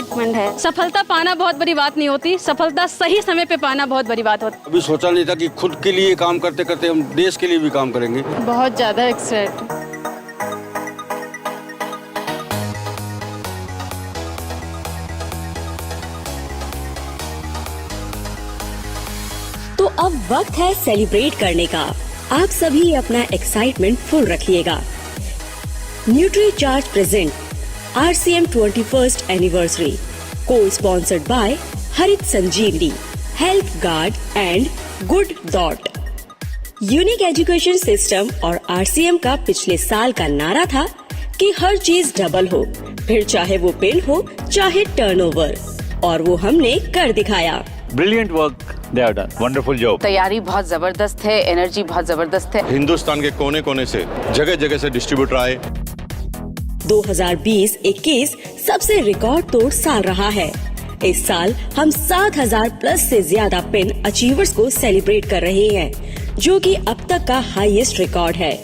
Excitement है। सफलता पाना बहुत बड़ी बात नहीं होती, सफलता सही समय पे पाना बहुत बड़ी बात होती। अभी सोचा नहीं था कि खुद के लिए काम करते करते हम देश के लिए भी काम करेंगे। बहुत ज्यादा एक्साइट। तो अब वक्त है सेलिब्रेट करने का। आप सभी अपना एक्साइटमेंट फुल रखिएगा। Nutricharge present RCM 21st anniversary, co-sponsored by Harit Sanjivani, health guard and good dot. Unique education system और RCM का पिछले साल का नारा था कि हर चीज डबल हो, फिर चाहे वो पेन हो चाहे टर्नओवर, और वो हमने कर दिखाया। Brilliant work they have done, wonderful job। तैयारी बहुत जबरदस्त है, एनर्जी बहुत जबरदस्त है। हिंदुस्तान के कोने कोने से जगह जगह से डिस्ट्रीब्यूटर आए। 2020-21 सबसे रिकॉर्ड तोड़ साल रहा है। इस साल हम 7,000 प्लस से ज्यादा पेन अचीवर्स को सेलिब्रेट कर रहे हैं, जो कि अब तक का हाईएस्ट रिकॉर्ड है।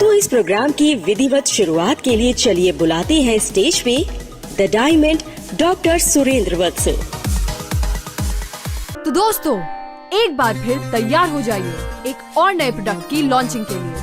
तो इस प्रोग्राम की विधिवत शुरुआत के लिए चलिए बुलाते हैं स्टेज पे द डायमंड डॉक्टर सुरेंद्र वत्स। तो दोस्तों, एक बार फिर तैयार हो जाइए एक और नए प्रोडक्ट की लॉन्चिंग के लिए।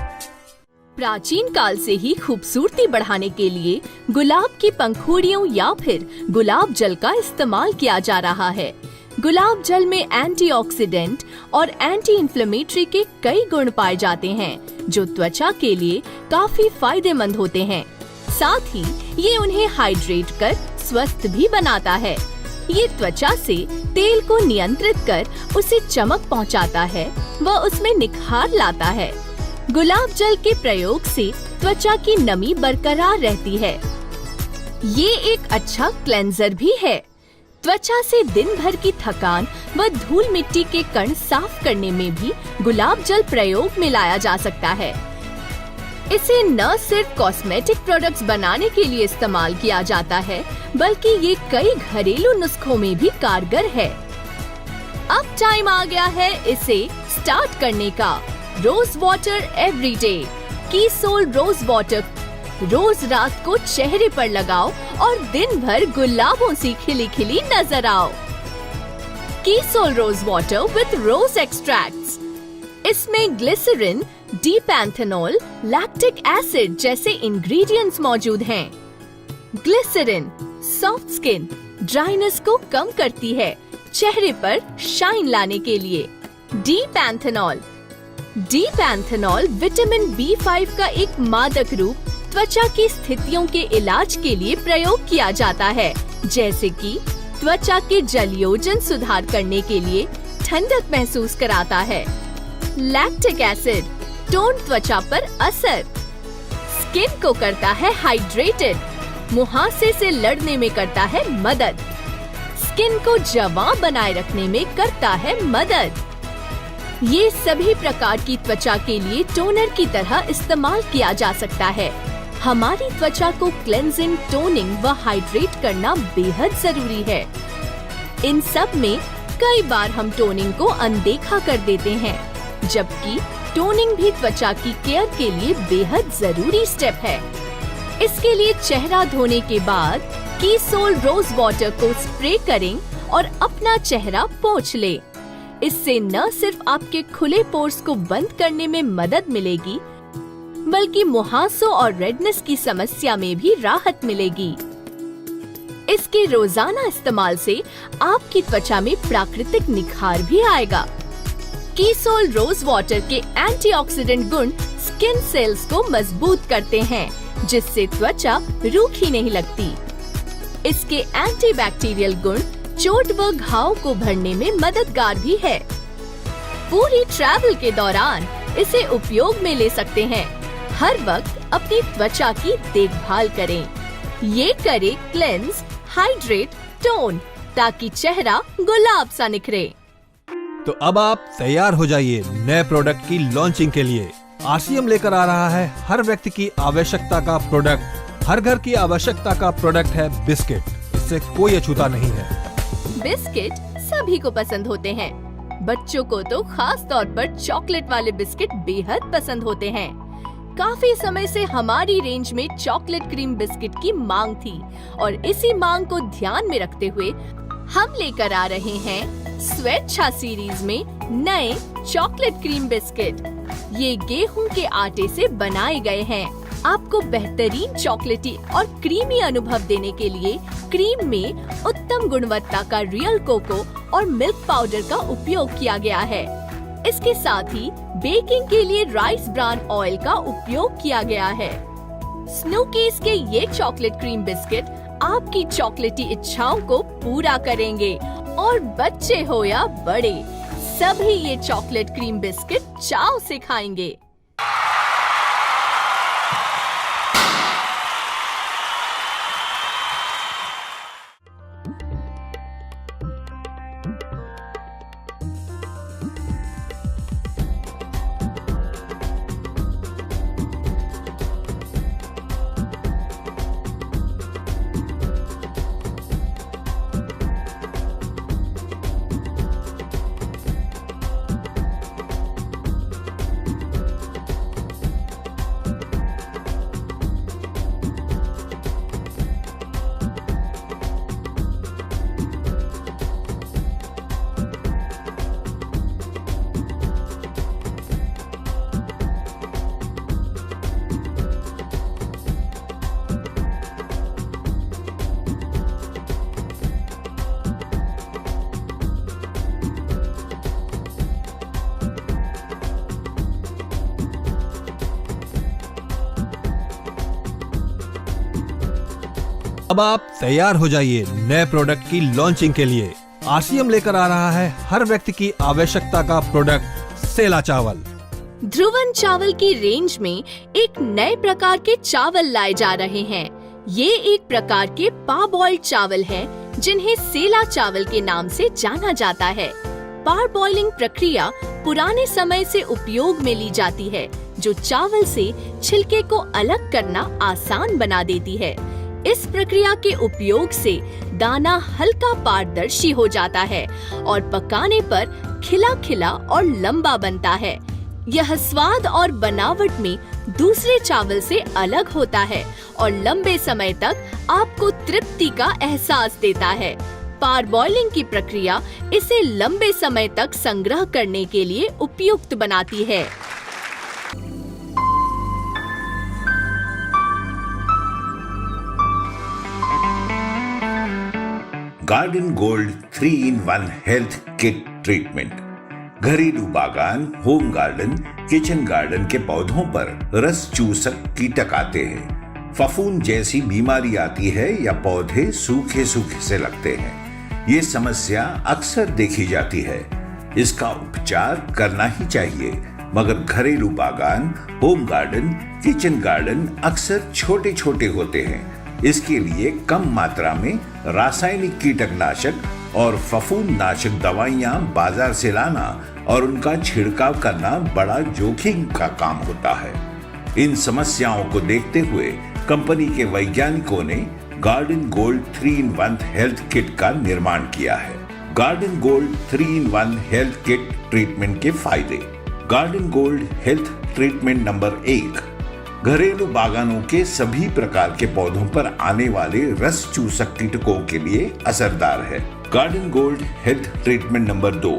प्राचीन काल से ही खूबसूरती बढ़ाने के लिए गुलाब की पंखुड़ियों या फिर गुलाब जल का इस्तेमाल किया जा रहा है। गुलाब जल में एंटीऑक्सीडेंट और एंटी इन्फ्लेमेटरी के कई गुण पाए जाते हैं, जो त्वचा के लिए काफी फायदेमंद होते हैं। साथ ही ये उन्हें हाइड्रेट कर स्वस्थ भी बनाता है। ये त्वचा से तेल को नियंत्रित कर उसे चमक पहुंचाता है व उसमें निखार लाता है। गुलाब जल के प्रयोग से त्वचा की नमी बरकरार रहती है। ये एक अच्छा क्लेंजर भी है। त्वचा से दिन भर की थकान व धूल मिट्टी के कण साफ करने में भी गुलाब जल प्रयोग में लाया जा सकता है। इसे न सिर्फ कॉस्मेटिक प्रोडक्ट्स बनाने के लिए इस्तेमाल किया जाता है, बल्कि ये कई घरेलू नुस्खों में भी कारगर है। अब टाइम आ गया है इसे स्टार्ट करने का। Rose water everyday, Keysoul rose water रोज रात को चेहरे पर लगाओ और दिन भर गुलाबों सी खिली खिली नजर आओ। Keysoul rose water with rose extracts. इसमें ग्लिसरीन, डीपैंथेनॉल, लैक्टिक एसिड जैसे इंग्रेडिएंट्स मौजूद हैं। ग्लिसरीन सॉफ्ट स्किन ड्राइनेस को कम करती है, चेहरे पर शाइन लाने के लिए। डीपैंथेनॉल विटामिन B5 का एक मादक रूप त्वचा की स्थितियों के इलाज के लिए प्रयोग किया जाता है, जैसे कि त्वचा के जलयोजन सुधार करने के लिए ठंडक महसूस कराता है। लैक्टिक एसिड टोन त्वचा पर असर, स्किन को करता है हाइड्रेटेड, मुहासे से लड़ने में करता है मदद, स्किन को जवां बनाए रखने में करता है मदद। ये सभी प्रकार की त्वचा के लिए टोनर की तरह इस्तेमाल किया जा सकता है। हमारी त्वचा को क्लेंजिंग, टोनिंग व हाइड्रेट करना बेहद जरूरी है। इन सब में कई बार हम टोनिंग को अनदेखा कर देते हैं, जबकि टोनिंग भी त्वचा की केयर के लिए बेहद जरूरी स्टेप है। इसके लिए चेहरा धोने के बाद कीसोल रोज वाटर को स्प्रे करें और अपना चेहरा पोंछ ले। इससे न सिर्फ आपके खुले पोर्स को बंद करने में मदद मिलेगी, बल्कि मुहासों और रेडनेस की समस्या में भी राहत मिलेगी। इसके रोजाना इस्तेमाल से आपकी त्वचा में प्राकृतिक निखार भी आएगा। कीसोल रोज वाटर के एंटीऑक्सीडेंट गुण स्किन सेल्स को मजबूत करते हैं, जिससे त्वचा रूखी नहीं लगती। इसके एंटीबैक्टीरियल गुण चोट व घाव को भरने में मददगार भी है। पूरी ट्रैवल के दौरान इसे उपयोग में ले सकते हैं। हर वक्त अपनी त्वचा की देखभाल करें। ये करे क्लेंस, हाइड्रेट, टोन, ताकि चेहरा गुलाब सा निखरे। तो अब आप तैयार हो जाइए नए प्रोडक्ट की लॉन्चिंग के लिए। RCM लेकर आ रहा है हर व्यक्ति की आवश्यकता का प्रोडक्ट। हर घर की आवश्यकता का प्रोडक्ट है बिस्किट। इससे कोई अछूता नहीं है। बिस्किट सभी को पसंद होते हैं। बच्चों को तो खास तौर पर चॉकलेट वाले बिस्किट बेहद पसंद होते हैं। काफी समय से हमारी रेंज में चॉकलेट क्रीम बिस्किट की मांग थी और इसी मांग को ध्यान में रखते हुए हम लेकर आ रहे हैं स्वेच्छा सीरीज में नए चॉकलेट क्रीम बिस्किट। ये गेहूं के आटे से बनाए गए हैं। आपको बेहतरीन चॉकलेटी और क्रीमी अनुभव देने के लिए क्रीम में उत्तम गुणवत्ता का रियल कोको और मिल्क पाउडर का उपयोग किया गया है। इसके साथ ही बेकिंग के लिए राइस ब्रान ऑयल का उपयोग किया गया है। स्नूकीज के ये चॉकलेट क्रीम बिस्किट आपकी चॉकलेटी इच्छाओं को पूरा करेंगे और बच्चे हो या बड़े सभी ये चॉकलेट क्रीम बिस्किट चाव से खाएंगे। अब आप तैयार हो जाइए नए प्रोडक्ट की लॉन्चिंग के लिए। आरसीएम लेकर आ रहा है हर व्यक्ति की आवश्यकता का प्रोडक्ट सेला चावल। ध्रुवन चावल की रेंज में एक नए प्रकार के चावल लाए जा रहे हैं। ये एक प्रकार के पारबॉइल्ड चावल हैं, जिन्हें सेला चावल के नाम से जाना जाता है। पारबॉइलिंग प्रक्रिया पुराने समय से उपयोग में ली जाती है, जो चावल से छिलके को अलग करना आसान बना देती है। इस प्रक्रिया के उपयोग से दाना हल्का पारदर्शी हो जाता है और पकाने पर खिला खिला और लंबा बनता है। यह स्वाद और बनावट में दूसरे चावल से अलग होता है और लंबे समय तक आपको तृप्ति का एहसास देता है। पारबॉइलिंग की प्रक्रिया इसे लंबे समय तक संग्रह करने के लिए उपयुक्त बनाती है। Garden gold 3-in-1 health kit treatment घरेलू बागान, होम गार्डन, किचन गार्डन के पौधों पर रस चूसक कीटक आते हैं। फफूंद जैसी बीमारी आती है या पौधे सूखे सूखे से लगते हैं। ये समस्या अक्सर देखी जाती है। इसका उपचार करना ही चाहिए, मगर घरेलू बागान, होम गार्डन, किचन गार्डन अक्सर छोटे छोटे होते हैं। इसके लिए कम मात्रा में रासायनिक कीटकनाशक और फफूंद नाशक दवाइयां बाजार से लाना और उनका छिड़काव करना बड़ा जोखिम का काम होता है। इन समस्याओं को देखते हुए कंपनी के वैज्ञानिकों ने garden gold 3-in-1 health kit का निर्माण किया है। Garden gold 3-in-1 health kit treatment के फायदे। Garden gold health treatment number 1 घरेलू बागानों के सभी प्रकार के पौधों पर आने वाले रस चूसक कीटकों के लिए असरदार है। Garden gold health treatment number 2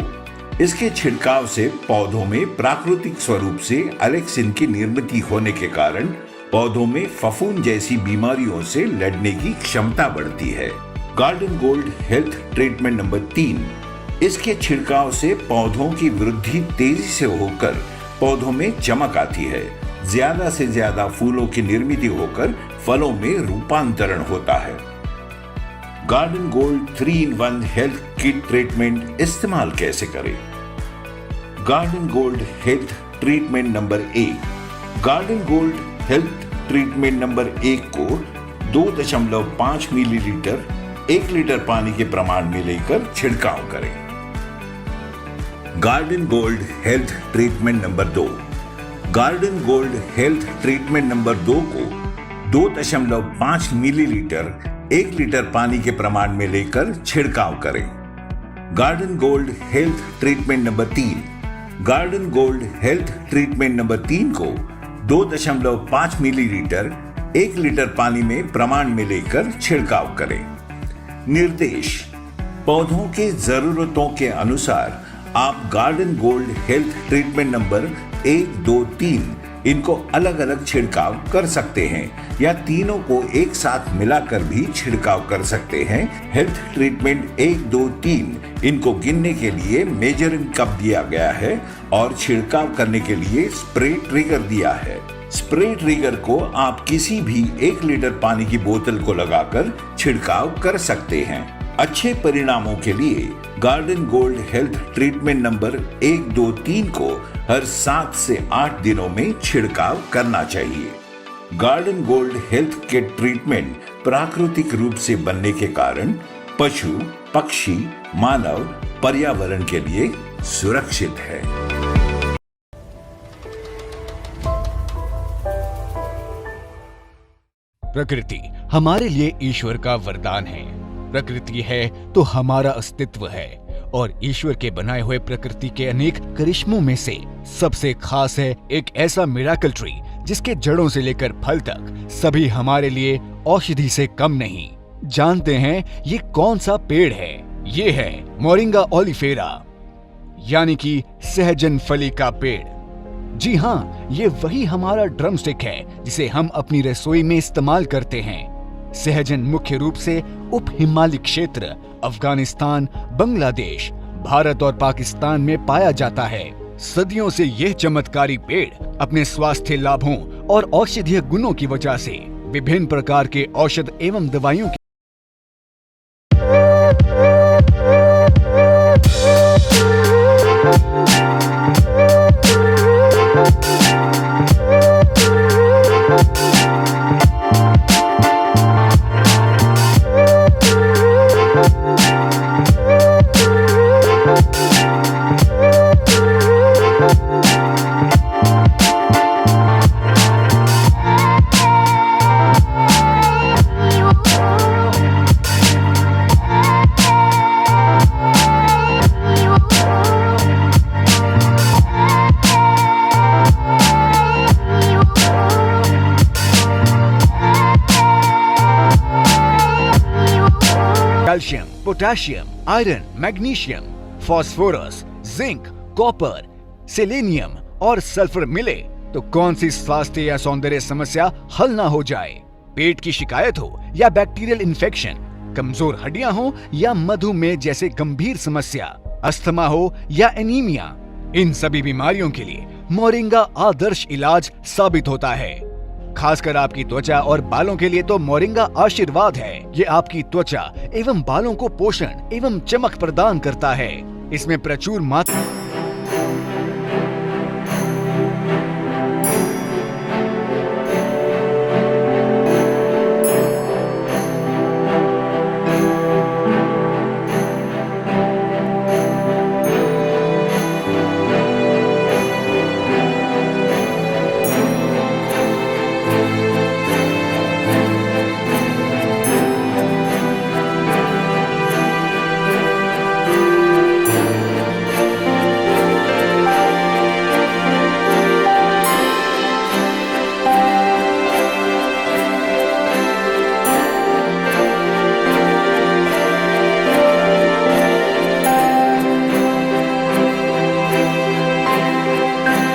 इसके छिड़काव से पौधों में प्राकृतिक स्वरूप से एलेक्सिन की निर्मित होने के कारण पौधों में फफूंद जैसी बीमारियों से लड़ने की क्षमता बढ़ती है। Garden gold health treatment number 3 इसके छिड़काव से पौधों की वृद्धि तेजी से होकर पौधों में चमक आती है। ज्यादा से ज्यादा फूलों की निर्मित होकर फलों में रूपांतरण होता है। Garden gold 3-in-1 health kit treatment इस्तेमाल कैसे करें? Garden gold health treatment number 1 garden gold health treatment number 1 को 2.5 मिलीलीटर 1 लीटर पानी के प्रमाण में लेकर छिड़काव करें। Garden gold health treatment number 2 garden gold health treatment number 2 को 2.5 मिलीलीटर 1 लीटर पानी के प्रमाण में लेकर छिड़काव करें। Garden gold health treatment number 3 garden gold health treatment number 3 को 2.5 मिलीलीटर 1 लीटर पानी में प्रमाण में लेकर छिड़काव करें। निर्देश: पौधों के जरूरतों के अनुसार आप garden gold health treatment number 1, 2, 3 इनको अलग अलग छिड़काव कर सकते हैं या तीनों को एक साथ मिलाकर भी छिड़काव कर सकते हैं। हेल्थ ट्रीटमेंट 1, 2, 3 इनको गिनने के लिए मेजरिंग कप दिया गया है और छिड़काव करने के लिए स्प्रे ट्रिगर दिया है। स्प्रे ट्रिगर को आप किसी भी 1 लीटर पानी की बोतल को लगाकर छिड़काव कर सकते हैं। अच्छे परिणामों के लिए garden gold health treatment number 1, 2, 3 को हर 7 से 8 दिनों में छिड़काव करना चाहिए। गार्डन गोल्ड हेल्थ के ट्रीटमेंट प्राकृतिक रूप से बनने के कारण पशु, पक्षी, मानव, पर्यावरण के लिए सुरक्षित है। प्रकृति हमारे लिए ईश्वर का वरदान है। प्रकृति है तो हमारा अस्तित्व है और ईश्वर के बनाए हुए प्रकृति के अनेक करिश्मों में से सबसे खास है एक ऐसा मिरेकल ट्री जिसके जड़ों से लेकर फल तक सभी हमारे लिए औषधि से कम नहीं। जानते हैं ये कौन सा पेड़ है? ये है मोरिंगा ओलिफेरा, यानी कि सहजन फली का पेड़। जी हाँ, ये वही हमारा ड्रमस्टिक है जिसे हम अपनी रसोई में इस्तेमाल करते हैं। सहजन मुख्य रूप से उप हिमालयी क्षेत्र अफगानिस्तान, बांग्लादेश, भारत और पाकिस्तान में पाया जाता है। सदियों से यह चमत्कारी पेड़ अपने स्वास्थ्य लाभों और औषधीय गुणों की वजह से विभिन्न प्रकार के औषध एवं दवाइयों की calcium, potassium, iron, magnesium, phosphorus, zinc, copper, selenium और सल्फर मिले तो कौन सी स्वास्थ्य या सौंदर्य समस्या हल ना हो जाए। पेट की शिकायत हो या बैक्टीरियल इन्फेक्शन, कमजोर हड्डियां हो या मधुमेह जैसे गंभीर समस्या, अस्थमा हो या एनीमिया, इन सभी बीमारियों के लिए मोरिंगा आदर्श इलाज साबित होता है। खासकर आपकी त्वचा और बालों के लिए तो मोरिंगा आशीर्वाद है। ये आपकी त्वचा एवं बालों को पोषण एवं चमक प्रदान करता है। इसमें प्रचुर मात्रा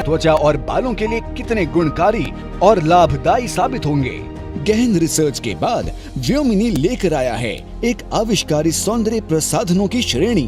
त्वचा और बालों के लिए कितने गुणकारी और लाभदायी साबित होंगे। गहन रिसर्च के बाद व्योमिनी लेकर आया है एक आविष्कारी सौंदर्य प्रसाधनों की श्रेणी